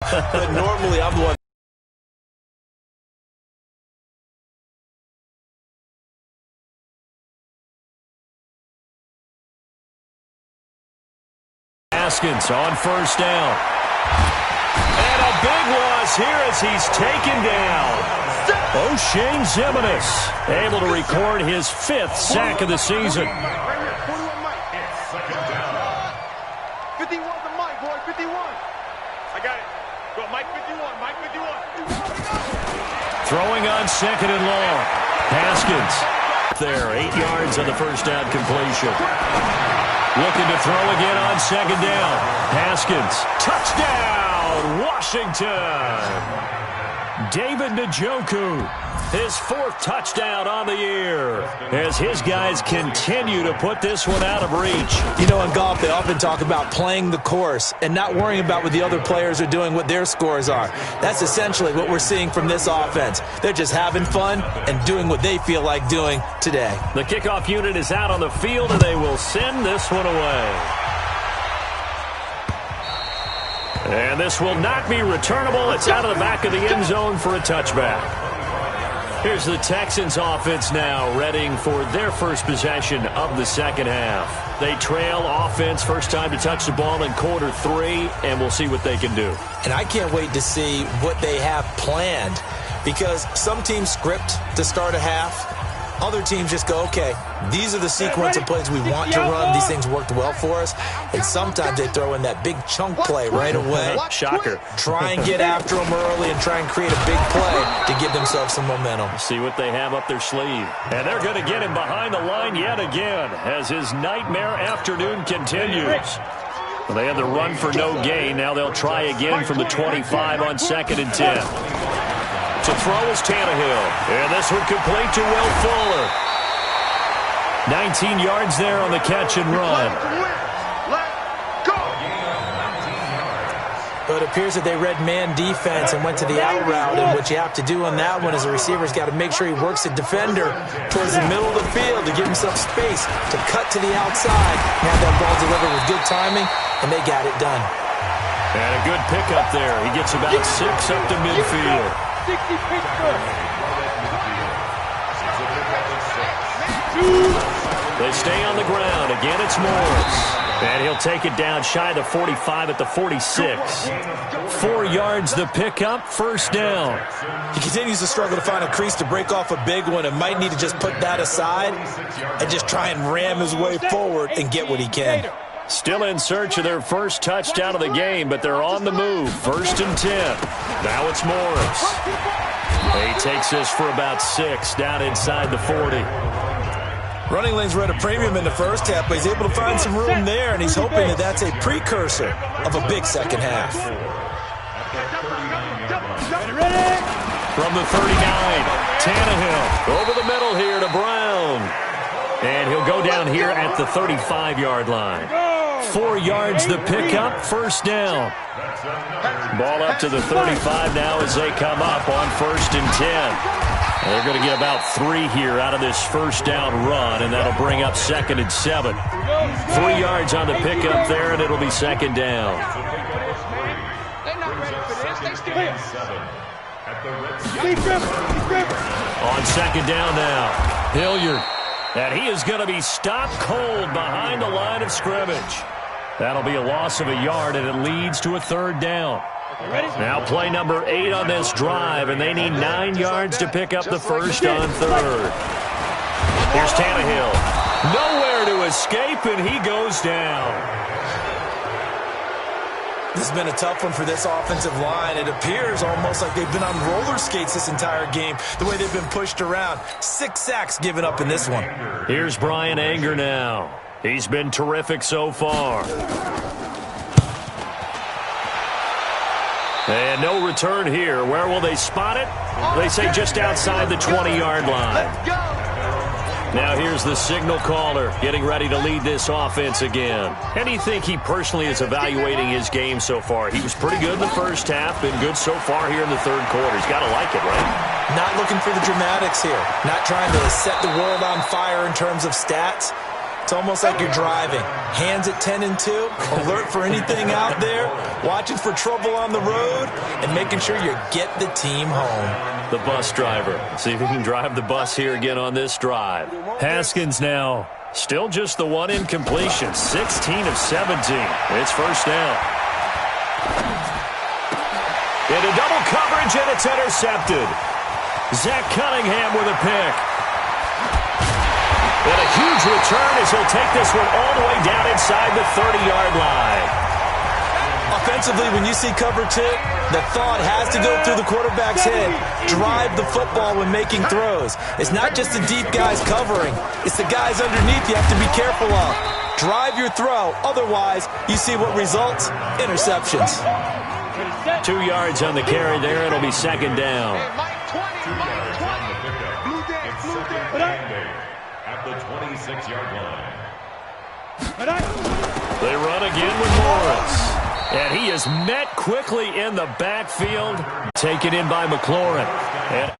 But normally I'm the one. Haskins on first down. And a big loss here as he's taken down. O'Shane Ximines able to record his 5th sack of the season. 51 the Mike, boy, 51. I got it. Go, Mike 51, Mike 51. Throwing on 2nd and long. Haskins there, 8 yards on the first down completion. Looking to throw again on 2nd down. Haskins, touchdown, Washington. David Njoku, his 4th touchdown on the year, as his guys continue to put this one out of reach. You know, in golf, they often talk about playing the course and not worrying about what the other players are doing, what their scores are. That's essentially what we're seeing from this offense. They're just having fun and doing what they feel like doing today. The kickoff unit is out on the field, and they will send this one away. And this will not be returnable. It's out of the back of the end zone for a touchback. Here's the Texans offense now, readying for their first possession of the second half. They trail offense, first time to touch the ball in quarter 3, and we'll see what they can do. And I can't wait to see what they have planned, because some teams script to start a half. Other teams just go, okay, these are the sequence of plays we want to run. These things worked well for us. And sometimes they throw in that big chunk play right away. Shocker. Try and get after them early and try and create a big play to give themselves some momentum. See what they have up their sleeve. And they're going to get him behind the line yet again as his nightmare afternoon continues. Well, they had the run for no gain. Now they'll try again from the 25 on 2nd and 10. To throw is Tannehill. And this one complete to Will Fuller. 19 yards there on the catch and run. But it appears that they read man defense and went to the out route. And what you have to do on that one is a receiver's got to make sure he works the defender towards the middle of the field to give himself space to cut to the outside. Now that ball delivered with good timing, and they got it done. And a good pickup there. He gets about 6 up to midfield. 60 Pittsburgh. They stay on the ground. Again, it's Morris. And he'll take it down shy of the 45 at the 46. 4 yards the pickup, first down. He continues to struggle to find a crease to break off a big one and might need to just put that aside and just try and ram his way forward and get what he can. Still in search of their first touchdown of the game, but they're on the move. 1st and 10. Now it's Morris. He takes this for about 6 down inside the 40. Running lanes were at a premium in the first half, but he's able to find some room there, and he's hoping that that's a precursor of a big second half. From the 39, Tannehill over the middle here to Brown. And he'll go down here at the 35-yard line. 4 yards the pickup, first down. Ball up to the 35 now as they come up on 1st and 10. They're going to get about 3 here out of this first down run, and that'll bring up 2nd and 7. 3 yards on the pickup there, and it'll be 2nd down. On 2nd down now, Hilliard. And he is going to be stopped cold behind the line of scrimmage. That'll be a loss of a yard, and it leads to a 3rd down. Now play number 8 on this drive, and they need 9 yards to pick up the first on 3rd. Here's Tannehill. Nowhere to escape, and he goes down. This has been a tough one for this offensive line. It appears almost like they've been on roller skates this entire game, the way they've been pushed around. 6 sacks given up in this one. Here's Brian Anger now. He's been terrific so far. And no return here. Where will they spot it? They say just outside the 20-yard line. Now here's the signal caller getting ready to lead this offense again. How do you think he personally is evaluating his game so far? He was pretty good in the first half, been good so far here in the 3rd quarter. He's got to like it, right? Not looking for the dramatics here. Not trying to set the world on fire in terms of stats. It's almost like you're driving. Hands at 10 and 2, alert for anything out there, watching for trouble on the road, and making sure you get the team home. The bus driver. See if he can drive the bus here again on this drive. Haskins now. Still just the one incompletion. 16 of 17. It's first down. Into double coverage, and it's intercepted. Zach Cunningham with a pick. And a huge return as he'll take this one all the way down inside the 30-yard line. Offensively, when you see cover 2, the thought has to go through the quarterback's head. Drive the football when making throws. It's not just the deep guys covering. It's the guys underneath you have to be careful of. Drive your throw. Otherwise, you see what results? Interceptions. 2 yards on the carry there. It'll be second down. At the 26-yard line. They run again with Morris. And he is met quickly in the backfield. Taken in by McLaurin. And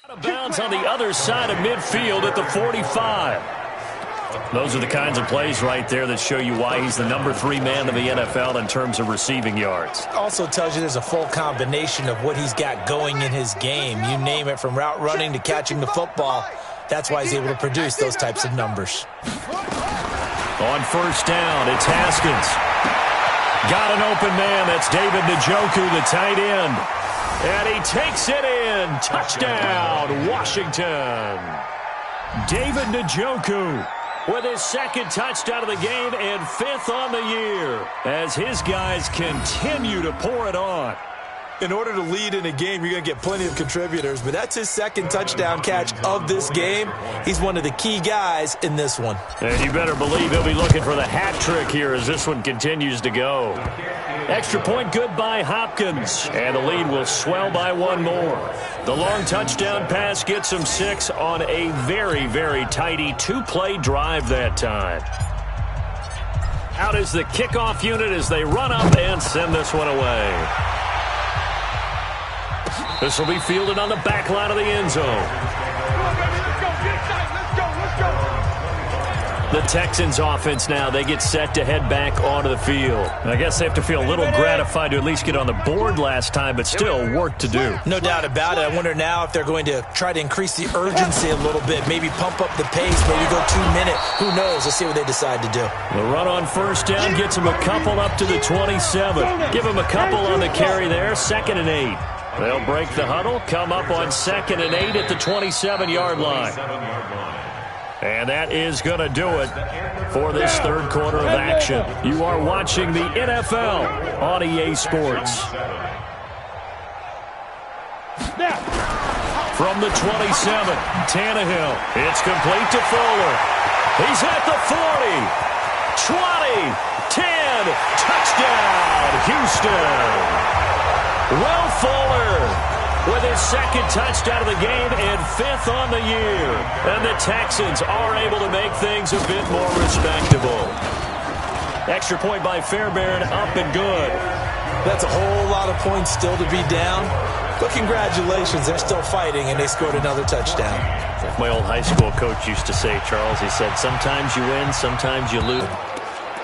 out of bounds on the other side of midfield at the 45. Those are the kinds of plays right there that show you why he's the number 3 man in the NFL in terms of receiving yards. Also tells you there's a full combination of what he's got going in his game. You name it, from route running to catching the football. That's why he's able to produce those types of numbers. On first down, it's Haskins. Got an open man. That's David Njoku, the tight end. And he takes it in. Touchdown, Washington. David Njoku with his second touchdown of the game and 5th on the year as his guys continue to pour it on. In order to lead in a game, you're going to get plenty of contributors, but that's his second touchdown catch of this game. He's one of the key guys in this one. And you better believe he'll be looking for the hat trick here as this one continues to go. Extra point good by Hopkins, and the lead will swell by 1 more. The long touchdown pass gets him 6 on a very, very tidy 2-play drive that time. Out is the kickoff unit as they run up and send this one away. This will be fielded on the back line of the end zone. The Texans offense now, they get set to head back onto the field. And I guess they have to feel a little gratified to at least get on the board last time, but still work to do. No doubt about it. I wonder now if they're going to try to increase the urgency a little bit, maybe pump up the pace, maybe go 2 minute. Who knows? Let's see what they decide to do. The run on first down gets them a couple up to the 27. Give them a couple on the carry there, 2nd and 8. They'll break the huddle, come up on 2nd and 8 at the 27-yard line. And that is going to do it for this third quarter of action. You are watching the NFL on EA Sports. From the 27, Tannehill. It's complete to Fuller. He's at the 40, 20, 10, touchdown, Houston. Will Fuller with his second touchdown of the game and 5th on the year. And the Texans are able to make things a bit more respectable. Extra point by Fairbairn, up and good. That's a whole lot of points still to be down. But congratulations, they're still fighting, and they scored another touchdown. Like my old high school coach used to say, Charles, he said, sometimes you win, sometimes you lose.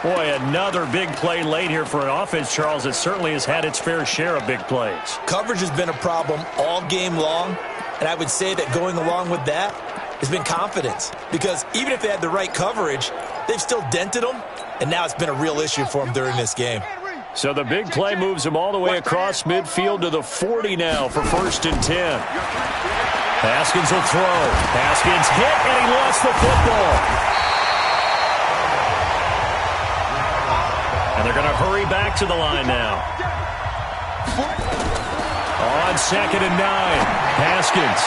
Boy, another big play late here for an offense, Charles, that certainly has had its fair share of big plays. Coverage has been a problem all game long, and I would say that going along with that has been confidence. Because even if they had the right coverage, they've still dented them, and now it's been a real issue for them during this game. So the big play moves them all the way across midfield to the 40 now for 1st and 10. Haskins will throw. Haskins hit, and he lost the football. And they're going to hurry back to the line now. On 2nd and 9, Haskins.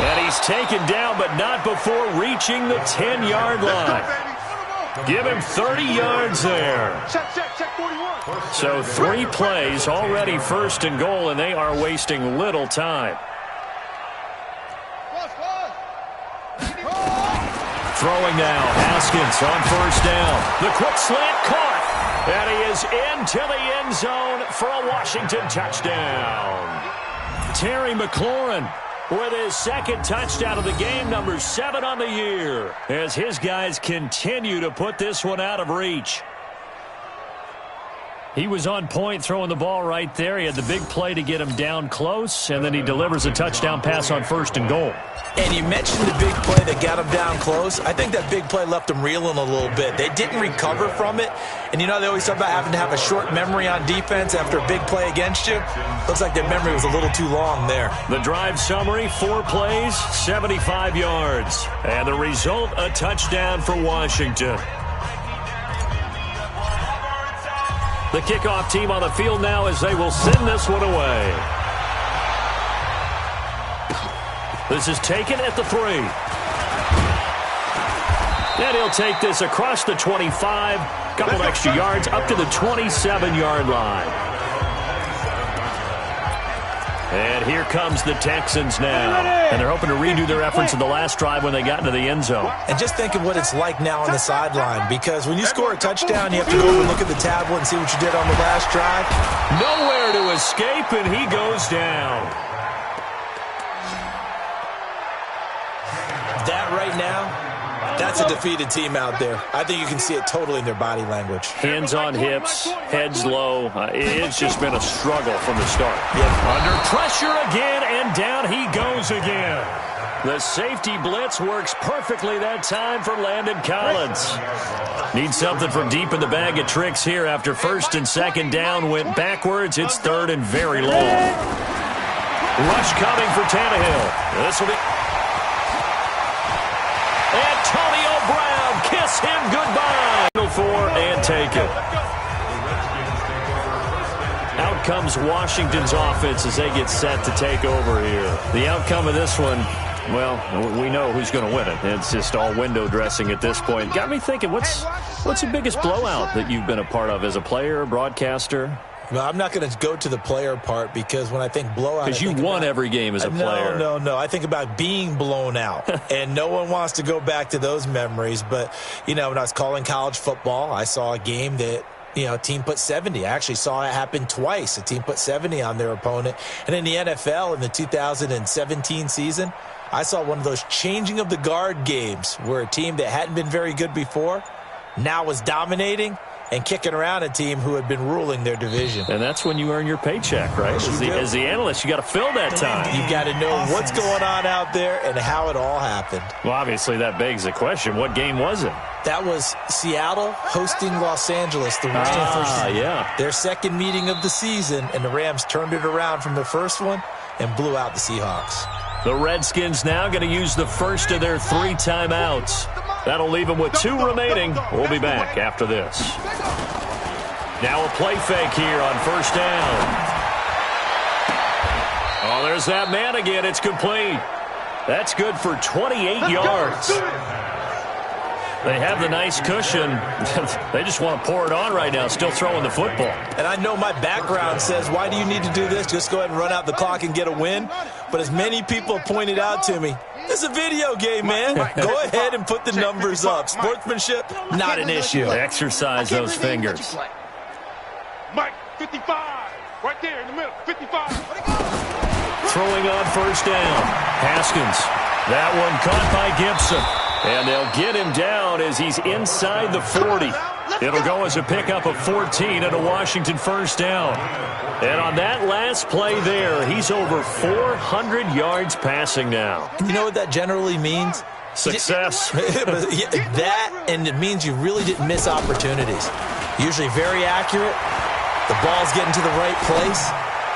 And he's taken down, but not before reaching the 10-yard line. Give him 30 yards there. Check 41. So 3 plays, already 1st and goal, and they are wasting little time. Throwing now, Haskins on 1st down. The quick slant caught, and he is into the end zone for a Washington touchdown. Terry McLaurin with his 2nd touchdown of the game, number 7 on the year, as his guys continue to put this one out of reach. He was on point throwing the ball right there. He had the big play to get him down close, and then he delivers a touchdown pass on 1st and goal. And you mentioned the big play that got him down close. I think that big play left him reeling a little bit. They didn't recover from it. And you know, they always talk about having to have a short memory on defense after a big play against you. Looks like their memory was a little too long there. The drive summary, 4 plays, 75 yards. And the result, a touchdown for Washington. The kickoff team on the field now as they will send this one away. This is taken at the 3. And he'll take this across the 25. Couple of extra yards up to the 27-yard line. And here comes the Texans now. And they're hoping to redo their efforts in the last drive when they got into the end zone. And just think of what it's like now on the sideline, because when you score a touchdown, you have to go over and look at the tablet and see what you did on the last drive. Nowhere to escape, and he goes down. That right now, that's a defeated team out there. I think you can see it totally in their body language. Hands on hips, heads low. It's just been a struggle from the start. Yeah. Under pressure again, and down he goes again. The safety blitz works perfectly that time for Landon Collins. Needs something from deep in the bag of tricks here after 1st and 2nd down went backwards. It's 3rd and very long. Rush coming for Tannehill. This will be... Antonio Brown, kiss him goodbye. 4 and take it. Out comes Washington's offense as they get set to take over here. The outcome of this one, well, we know who's going to win it. It's just all window dressing at this point. Got me thinking, what's the biggest blowout that you've been a part of as a player, broadcaster? Well, I'm not going to go to the player part, because when I think blowout... Because you won every game as a player. No. I think about being blown out, and no one wants to go back to those memories. But, you know, when I was calling college football, I saw a game that, you know, a team put 70. I actually saw it happen twice. A team put 70 on their opponent. And in the NFL, in the 2017 season, I saw one of those changing of the guard games where a team that hadn't been very good before now was dominating and kicking around a team who had been ruling their division. And that's when you earn your paycheck, right? As the analyst, you got to fill that time. You got to know what's going on out there and how it all happened. Well, obviously that begs the question, what game was it? That was Seattle hosting Los Angeles, the their 2nd meeting of the season, and the Rams turned it around from the first one and blew out the Seahawks. The Redskins now going to use the first of their 3 timeouts. That'll leave them with 2 remaining. We'll be back after this. Now a play fake here on 1st down. Oh, there's that man again. It's complete. That's good for 28 yards. They have the nice cushion. They just want to pour it on right now, still throwing the football. And I know my background says, why do you need to do this? Just go ahead and run out the clock and get a win. But as many people pointed out to me, this is a video game, man. Go ahead and put the numbers up. Sportsmanship, not an issue. Exercise those fingers. Mike, 55. Right there in the middle, 55. Throwing on 1st down. Haskins. That one caught by Gibson. And they'll get him down as he's inside the 40. It'll go as a pickup of 14 and a Washington 1st down. And on that last play there, he's over 400 yards passing now. You know what that generally means? Success. That, and it means you really didn't miss opportunities. Usually very accurate. The ball's getting to the right place.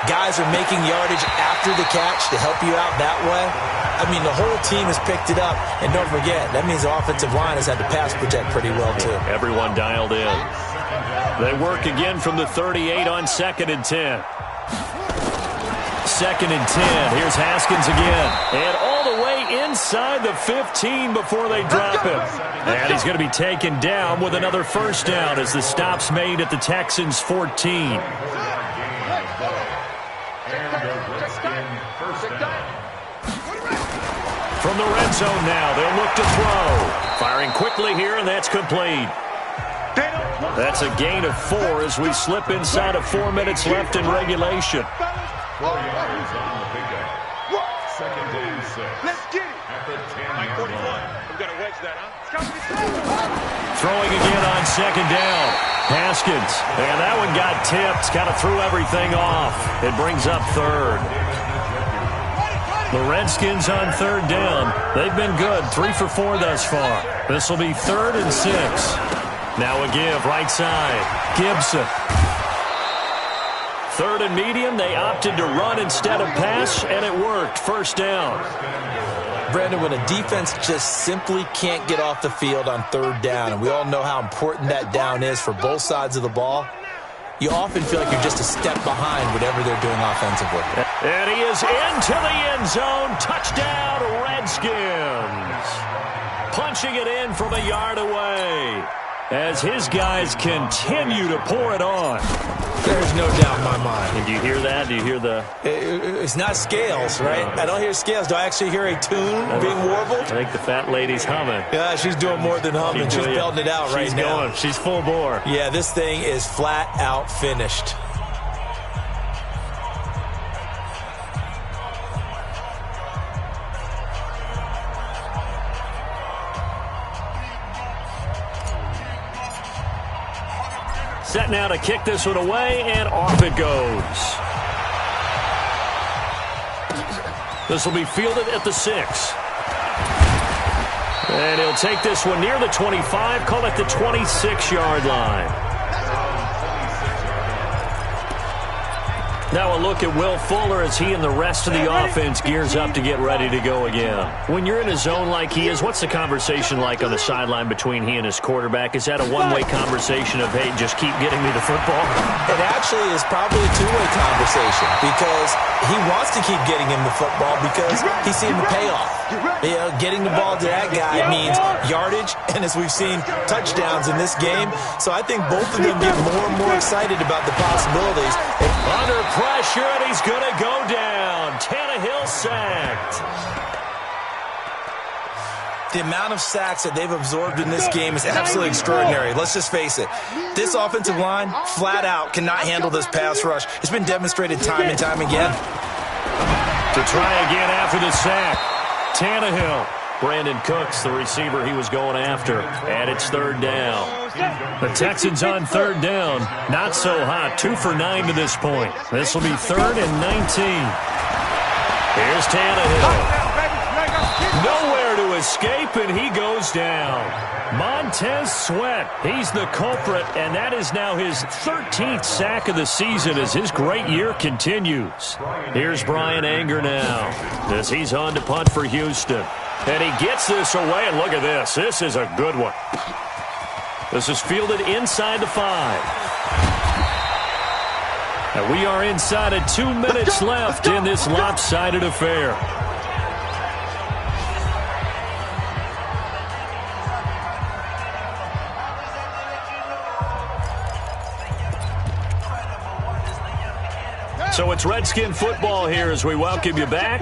Guys are making yardage after the catch to help you out that way. I mean, the whole team has picked it up. And don't forget, that means the offensive line has had to pass protect pretty well, too. Everyone dialed in. They work again from the 38 on 2nd and 10. 2nd and 10. Here's Haskins again. And all the way inside the 15 before they drop him. And he's going to be taken down with another first down as the stop's made at the Texans' 14. From the red zone now, they'll look to throw. Firing quickly here, and that's complete. That's a gain of 4 as we slip inside of 4 minutes left in regulation. 4 yards on the pickup. 2nd and 6. Let's get it. At the 10-yard line. We've got to wedge that, huh? Throwing again on 2nd down. Haskins. And that one got tipped. Kind of threw everything off. It brings up 3rd. The Redskins on 3rd down. They've been good. 3 for 4 thus far. This will be 3rd and 6. Now a give right side. Gibson. 3rd and medium. They opted to run instead of pass, and it worked. First down. Brandon, when a defense just simply can't get off the field on 3rd down, and we all know how important that down is for both sides of the ball, you often feel like you're just a step behind whatever they're doing offensively. And he is into the end zone. Touchdown, Redskins. Punching it in from a yard away as his guys continue to pour it on. There's no doubt in my mind. And do you hear that? Do you hear the... It's not scales, right? I don't hear scales. Do I actually hear a tune being warbled? I think the fat lady's humming. Yeah, she's doing more than humming. She's belting it out right now. Going. She's full bore. Yeah, this thing is flat out finished. Set now to kick this one away, and off it goes. This will be fielded at the 6. And he'll take this one near the 25, call it the 26-yard line. Now a look at Will Fuller as he and the rest of the offense gears up to get ready to go again. When you're in a zone like he is, what's the conversation like on the sideline between he and his quarterback? Is that a one-way conversation of, hey, just keep getting me the football? It actually is probably a two-way conversation because he wants to keep getting him the football because he's seeing the payoff. You know, getting the ball to that guy means yardage, and as we've seen, touchdowns in this game. So I think both of them get more and more excited about the possibilities. Under pressure, and he's going to go down. Tannehill sacked. The amount of sacks that they've absorbed in this game is absolutely extraordinary. Let's just face it. This offensive line, flat out, cannot handle this pass rush. It's been demonstrated time and time again. To try again after the sack. Tannehill. Brandon Cooks, the receiver he was going after. And it's 3rd down. The Texans on 3rd down. Not so hot. 2 for 9 to this point. This will be 3rd and 19. Here's Tannehill. Nowhere to escape, and he goes down. Montez Sweat, he's the culprit, and that is now his 13th sack of the season as his great year continues. Here's Brian Anger now as he's on to punt for Houston. And he gets this away, and look at this. This is a good one. This is fielded inside the 5. And we are inside of 2 minutes left in this lopsided affair. So it's Redskin football here as we welcome you back.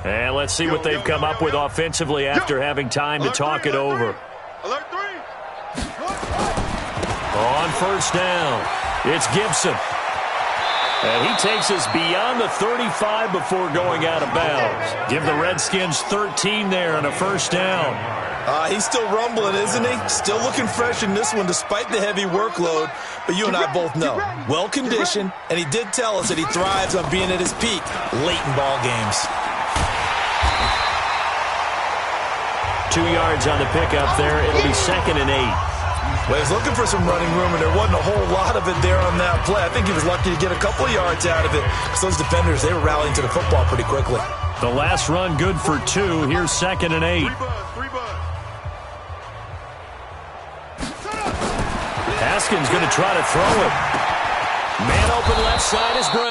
And let's see what they've come up with offensively after having time to talk it over. Alert 3. On first down, it's Gibson. And he takes us beyond the 35 before going out of bounds. Give the Redskins 13 there on a first down. He's still rumbling, isn't he? Still looking fresh in this one despite the heavy workload. But you and I both know, well-conditioned, and he did tell us that he thrives on being at his peak late in ball games. 2 yards on the pickup there. It'll be 2nd and 8. Well, he was looking for some running room, and there wasn't a whole lot of it there on that play. I think he was lucky to get a couple of yards out of it because those defenders, they were rallying to the football pretty quickly. The last run good for 2. Here's 2nd and 8. Haskins going to try to throw it. Man open left side is Brown.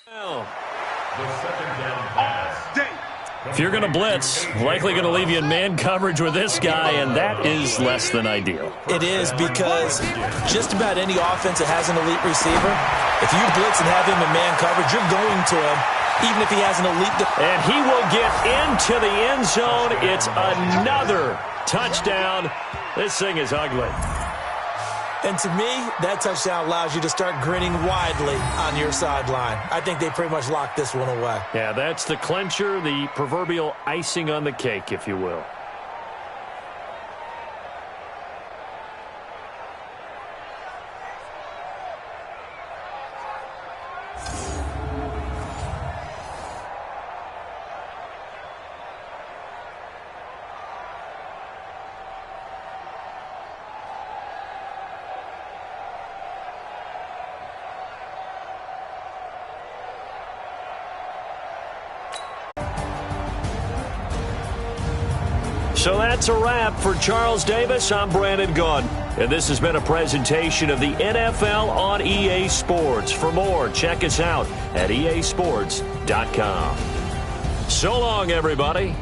The second down pass. If you're going to blitz, likely going to leave you in man coverage with this guy, and that is less than ideal. It is, because just about any offense that has an elite receiver, if you blitz and have him in man coverage, you're going to him, even if he has an elite. And he will get into the end zone. It's another touchdown. This thing is ugly. And to me, that touchdown allows you to start grinning widely on your sideline. I think they pretty much locked this one away. Yeah, that's the clincher, the proverbial icing on the cake, if you will. So that's a wrap for Charles Davis. I'm Brandon Gunn, and this has been a presentation of the NFL on EA Sports. For more, check us out at easports.com. So long, everybody.